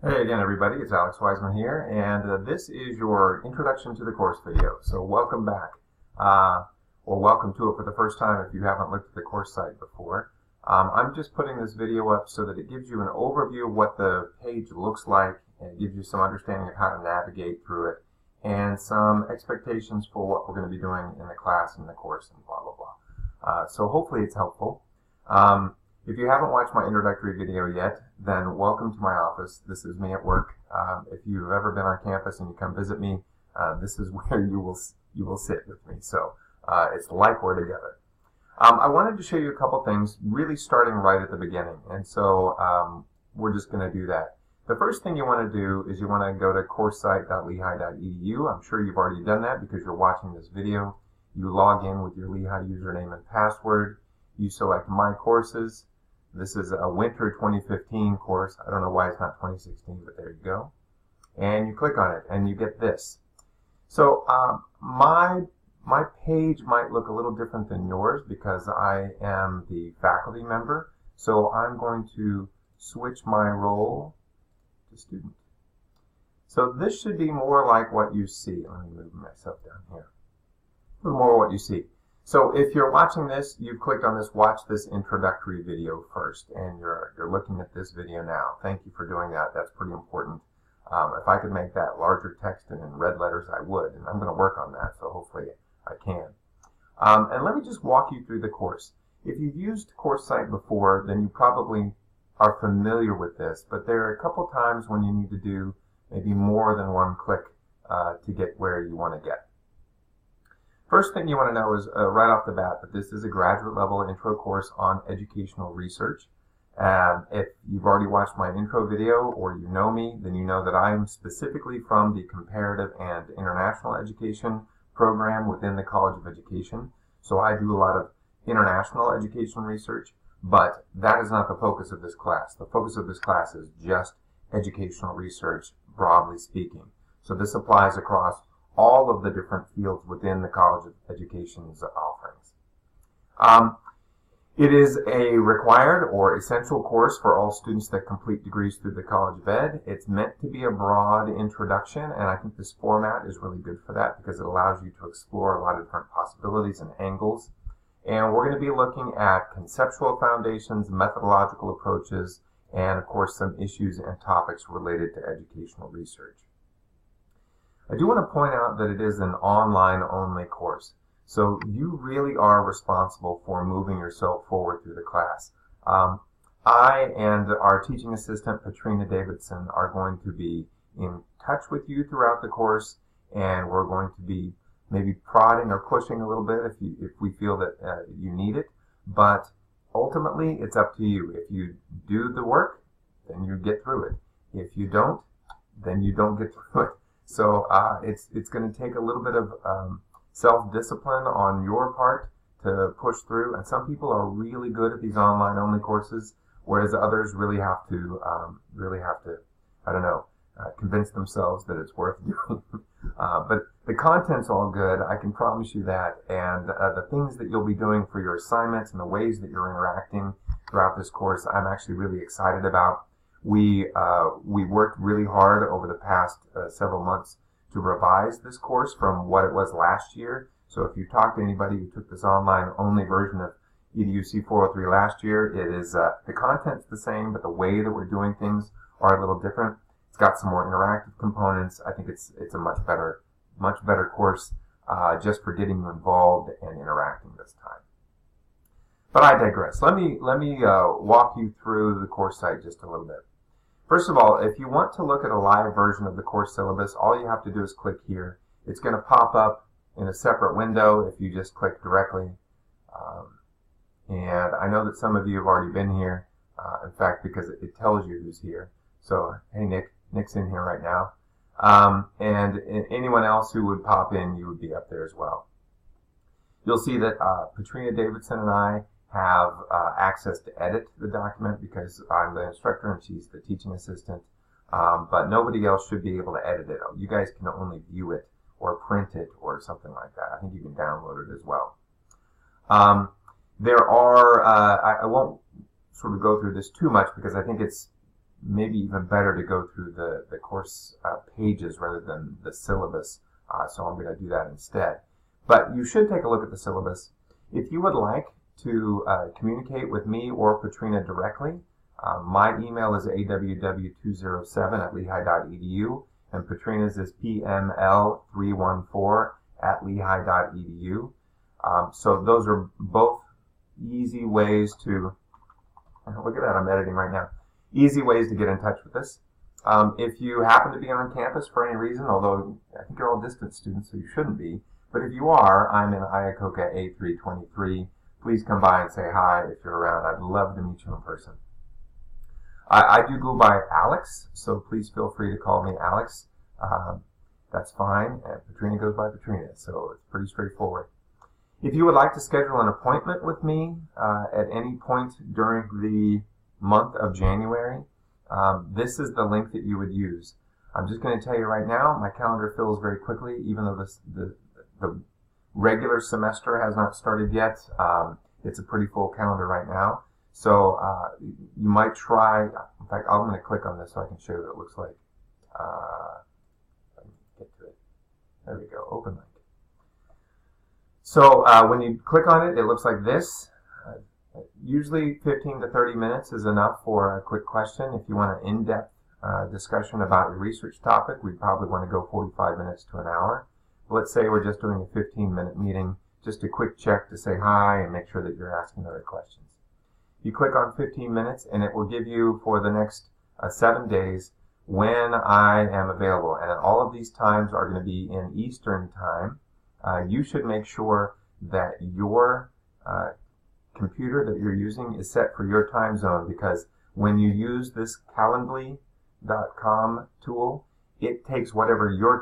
Hey again, everybody. It's Alex Wiseman here, and this is your Introduction to the Course video. So welcome back, or welcome to it for the first time if you haven't looked at the course site before. I'm just putting this video up so that it gives you an overview of what the page looks like, and it gives you some understanding of how to navigate through it, and some expectations for what we're going to be doing in the class and the course, and blah, blah, blah. So hopefully it's helpful. If you haven't watched my introductory video yet, then welcome to my office. This is me at work. If you've ever been on campus and you come visit me, this is where you will sit with me. So it's like we're together. I wanted to show you a couple things, really starting right at the beginning, and so we're just going to do that. The first thing you want to do is you want to go to coursesite.lehigh.edu. I'm sure you've already done that because you're watching this video. You log in with your Lehigh username and password. You select My Courses. This is a winter 2015 course. I don't know why it's not 2016, but there you go. And you click on it, and you get this. So my page might look a little different than yours because I am the faculty member. So I'm going to switch my role to student. So this should be more like what you see. Let me move myself down here. A little more what you see. So if you're watching this, you've clicked on this Watch This Introductory Video first, and you're looking at this video now. Thank you for doing that. That's pretty important. If I could make that larger text and in red letters, I would, and I'm going to work on that, so hopefully I can. And let me just walk you through the course. If you've used CourseSite before, then you probably are familiar with this, but there are a couple times when you need to do maybe more than one click to get where you want to get. First thing you want to know is right off the bat that this is a graduate level intro course on educational research. If you've already watched my intro video or you know me, then you know that I'm specifically from the comparative and international education program within the College of Education. So I do a lot of international education research, but that is not the focus of this class. The focus of this class is just educational research, broadly speaking. So this applies across all of the different fields within the College of Education's offerings. It is a required or essential course for all students that complete degrees through the College of Ed. It's meant to be a broad introduction, and I think this format is really good for that because it allows you to explore a lot of different possibilities and angles. And we're going to be looking at conceptual foundations, methodological approaches, and of course some issues and topics related to educational research. I do want to point out that it is an online-only course, so you really are responsible for moving yourself forward through the class. I and our teaching assistant, Katrina Davidson, are going to be in touch with you throughout the course, and we're going to be maybe prodding or pushing a little bit if we feel that you need it, but ultimately it's up to you. If you do the work, then you get through it. If you don't, then you don't get through it. So it's going to take a little bit of self-discipline on your part to push through. And some people are really good at these online-only courses, whereas others really have to, I don't know, convince themselves that it's worth doing. But the content's all good. I can promise you that. And the things that you'll be doing for your assignments and the ways that you're interacting throughout this course, I'm actually really excited about. We worked really hard over the past several months to revise this course from what it was last year. So if you talk to anybody who took this online-only version of EDUC403 last year, it is the content's the same, but the way that we're doing things are a little different. It's got some more interactive components. I think it's a much better course just for getting you involved and interacting this time. But I digress. Let me walk you through the course site just a little bit. First of all, if you want to look at a live version of the course syllabus, all you have to do is click here. It's going to pop up in a separate window if you just click directly. And I know that some of you have already been here, in fact, because it tells you who's here. So, hey, Nick's in here right now. And anyone else who would pop in, you would be up there as well. You'll see that Katrina Davidson and I have access to edit the document because I'm the instructor and she's the teaching assistant, but nobody else should be able to edit it. You guys can only view it or print it or something like that. I think you can download it as well. There are, I won't sort of go through this too much because I think it's maybe even better to go through the course pages rather than the syllabus, so I'm going to do that instead. But you should take a look at the syllabus. If you would like to communicate with me or Katrina directly, my email is aww207@lehigh.edu, and Katrina's is pml314@lehigh.edu. So those are both easy ways to, look at that, I'm editing right now, easy ways to get in touch with us. If you happen to be on campus for any reason, although I think you're all distance students, so you shouldn't be, but if you are, I'm in Iacocca A323. Please come by and say hi if you're around. I'd love to meet you in person. I do go by Alex, so please feel free to call me Alex. That's fine. And Katrina goes by Katrina, so it's pretty straightforward. If you would like to schedule an appointment with me at any point during the month of January, this is the link that you would use. I'm just going to tell you right now, my calendar fills very quickly, even though the regular semester has not started yet. It's a pretty full calendar right now. So you might try, in fact, I'm going to click on this so I can show you what it looks like. Let me get to it. There we go, open link. So when you click on it, it looks like this. Usually 15 to 30 minutes is enough for a quick question. If you want an in-depth discussion about your research topic, we probably want to go 45 minutes to an hour. Let's say we're just doing a 15-minute meeting, just a quick check to say hi and make sure that you're asking the right questions. You click on 15 minutes and it will give you for the next 7 days when I am available. And all of these times are going to be in Eastern time. You should make sure that your computer that you're using is set for your time zone, because when you use this calendly.com tool, it takes whatever your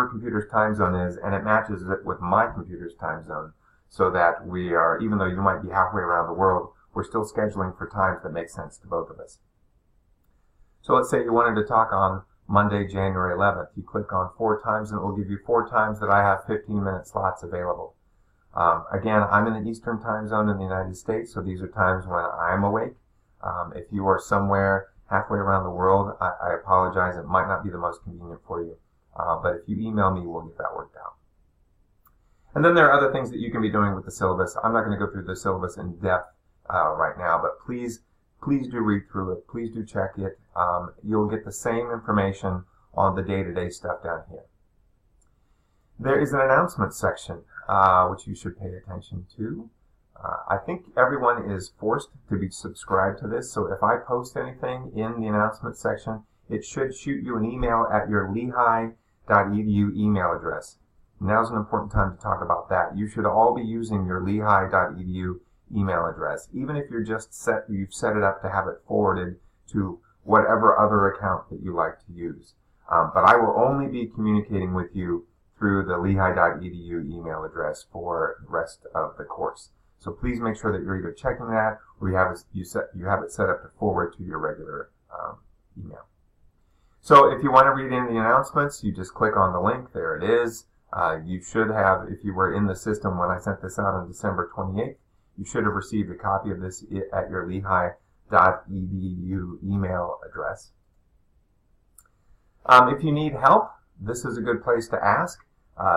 computer's time zone is and it matches it with my computer's time zone, so that we are, even though you might be halfway around the world, we're still scheduling for times that make sense to both of us. So let's say you wanted to talk on Monday, January 11th. You click on 4 times and it will give you 4 times that I have 15-minute slots available. Again, I'm in the Eastern time zone in the United States, so these are times when I'm awake. If you are somewhere halfway around the world, I apologize. It might not be the most convenient for you. But if you email me, we'll get that worked out. And then there are other things that you can be doing with the syllabus. I'm not going to go through the syllabus in depth right now, but please do read through it. Please do check it. You'll get the same information on the day-to-day stuff down here. There is an announcement section, which you should pay attention to. I think everyone is forced to be subscribed to this, so if I post anything in the announcement section, it should shoot you an email at your lehigh.edu email address. Now's an important time to talk about that. You should all be using your lehigh.edu email address, even if you've set it up to have it forwarded to whatever other account that you like to use. But I will only be communicating with you through the lehigh.edu email address for the rest of the course. So please make sure that you're either checking that or you have it set up to forward to your regular email. So if you want to read in the announcements, you just click on the link. There it is. You should have, if you were in the system when I sent this out on December 28th, you should have received a copy of this at your lehigh.edu email address. If you need help, this is a good place to ask.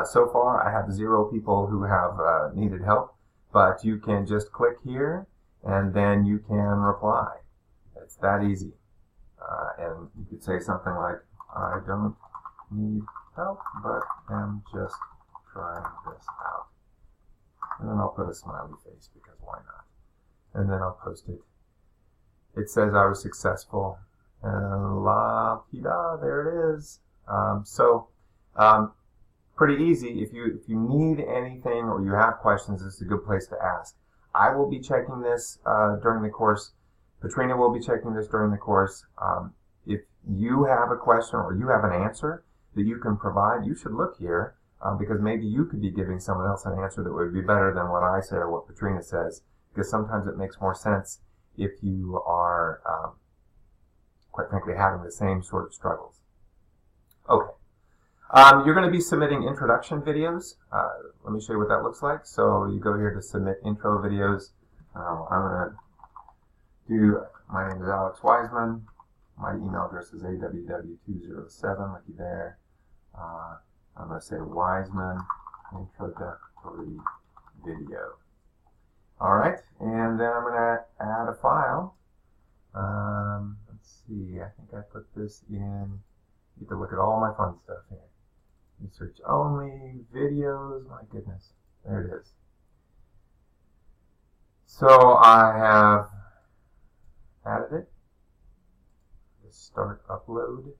So far, I have 0 people who have needed help, but you can just click here and then you can reply. It's that easy. And you could say something like, I don't need help, but am just trying this out. And then I'll put a smiley face because why not? And then I'll post it. It says I was successful. And la-ti-da, there it is. Pretty easy. If you need anything or you have questions, this is a good place to ask. I will be checking this during the course. Katrina will be checking this during the course. If you have a question or you have an answer that you can provide, you should look here because maybe you could be giving someone else an answer that would be better than what I say or what Katrina says, because sometimes it makes more sense if you are, quite frankly, having the same sort of struggles. Okay. You're going to be submitting introduction videos. Let me show you what that looks like. So you go here to submit intro videos. I'm going to do, my name is Alex Wiseman. my email address is aww207, looky there. I'm going to say Wiseman introductory video. Alright, and then I'm going to add a file. Let's see, I think I put this in. You get to look at all my fun stuff here. Research only, videos, my goodness. There it is. So I have added it. Just start upload.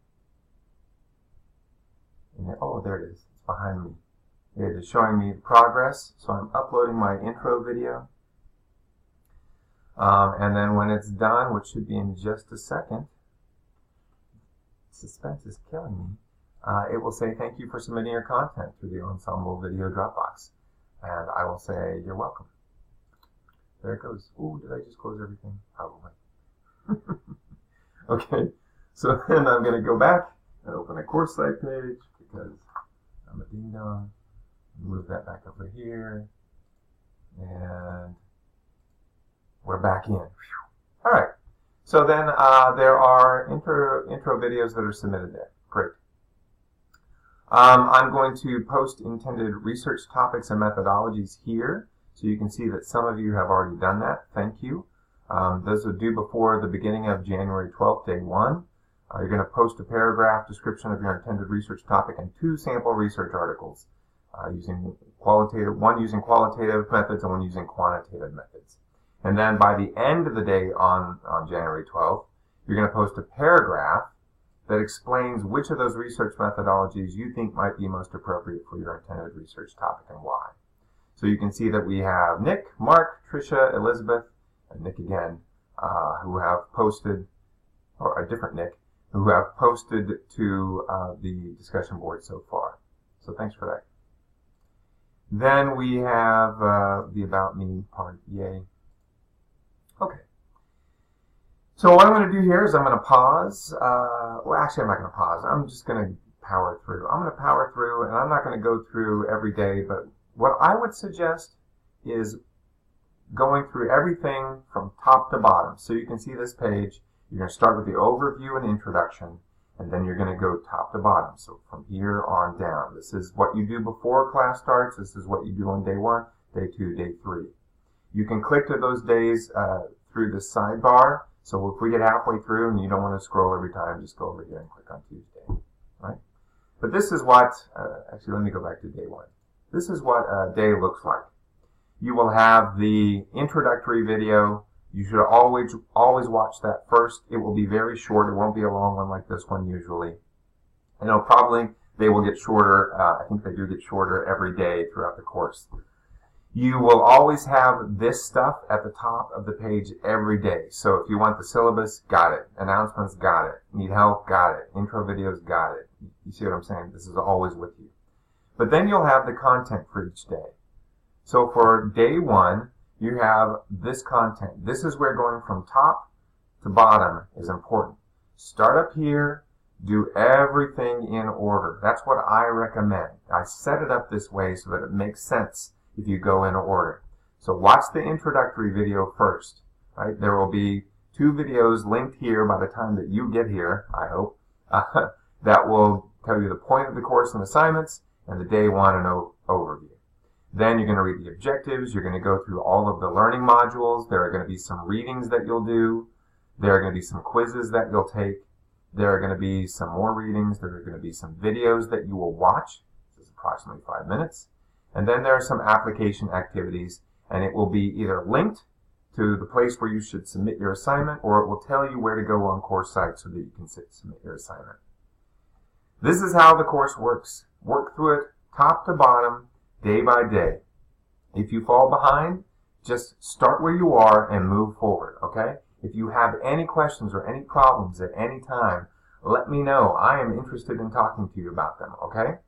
And oh, there it is. It's behind me. It is showing me the progress. So I'm uploading my intro video. And then when it's done, which should be in just a second, suspense is killing me. It will say thank you for submitting your content through the Ensemble Video Dropbox. And I will say you're welcome. There it goes. Ooh, did I just close everything? Probably. Okay, so then I'm going to go back and open a course site page because I'm a ding-dong. Move that back over here. And we're back in. All right. So then there are intro videos that are submitted there. Great. I'm going to post intended research topics and methodologies here, so you can see that some of you have already done that. Thank you. Those are due before the beginning of January 12th, day 1. You're going to post a paragraph description of your intended research topic and 2 sample research articles, one using qualitative methods and one using quantitative methods. And then by the end of the day on January 12th, you're going to post a paragraph that explains which of those research methodologies you think might be most appropriate for your intended research topic and why. So you can see that we have Nick, Mark, Tricia, Elizabeth, and Nick again, who have posted, or a different Nick, who have posted to the discussion board so far. So thanks for that. Then we have the About Me part. Yay. Okay. So what I'm going to do here is I'm going to pause. Well, actually, I'm not going to pause. I'm just going to power through. I'm going to power through, and I'm not going to go through every day, but what I would suggest is going through everything from top to bottom. So you can see this page. You're going to start with the overview and introduction, and then you're going to go top to bottom. So from here on down. This is what you do before class starts. This is what you do on day 1, day 2, day 3. You can click to those days through the sidebar. So if we get halfway through and you don't want to scroll every time, just go over here and click on Tuesday. Right? But this is what, actually let me go back to day 1. This is what a day looks like. You will have the introductory video. You should always watch that first. It will be very short. It won't be a long one like this one usually. And they will get shorter. I think they do get shorter every day throughout the course. You will always have this stuff at the top of the page every day. So if you want the syllabus, got it. Announcements, got it. Need help, got it. Intro videos, got it. You see what I'm saying? This is always with you. But then you'll have the content for each day. So for day 1, you have this content. This is where going from top to bottom is important. Start up here, do everything in order. That's what I recommend. I set it up this way so that it makes sense if you go in order. So watch the introductory video first. Right? There will be 2 videos linked here by the time that you get here, I hope, that will tell you the point of the course and assignments and the day 1 and overview. Then you're going to read the objectives. You're going to go through all of the learning modules. There are going to be some readings that you'll do. There are going to be some quizzes that you'll take. There are going to be some more readings. There are going to be some videos that you will watch. This is approximately 5 minutes. And then there are some application activities, and it will be either linked to the place where you should submit your assignment, or it will tell you where to go on course site so that you can submit your assignment. This is how the course works. Work through it top to bottom, day by day. If you fall behind, just start where you are and move forward, okay? If you have any questions or any problems at any time, let me know. I am interested in talking to you about them, okay?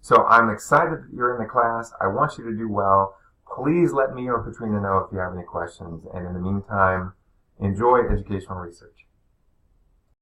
So I'm excited that you're in the class. I want you to do well. Please let me or Katrina know if you have any questions. And in the meantime, enjoy educational research.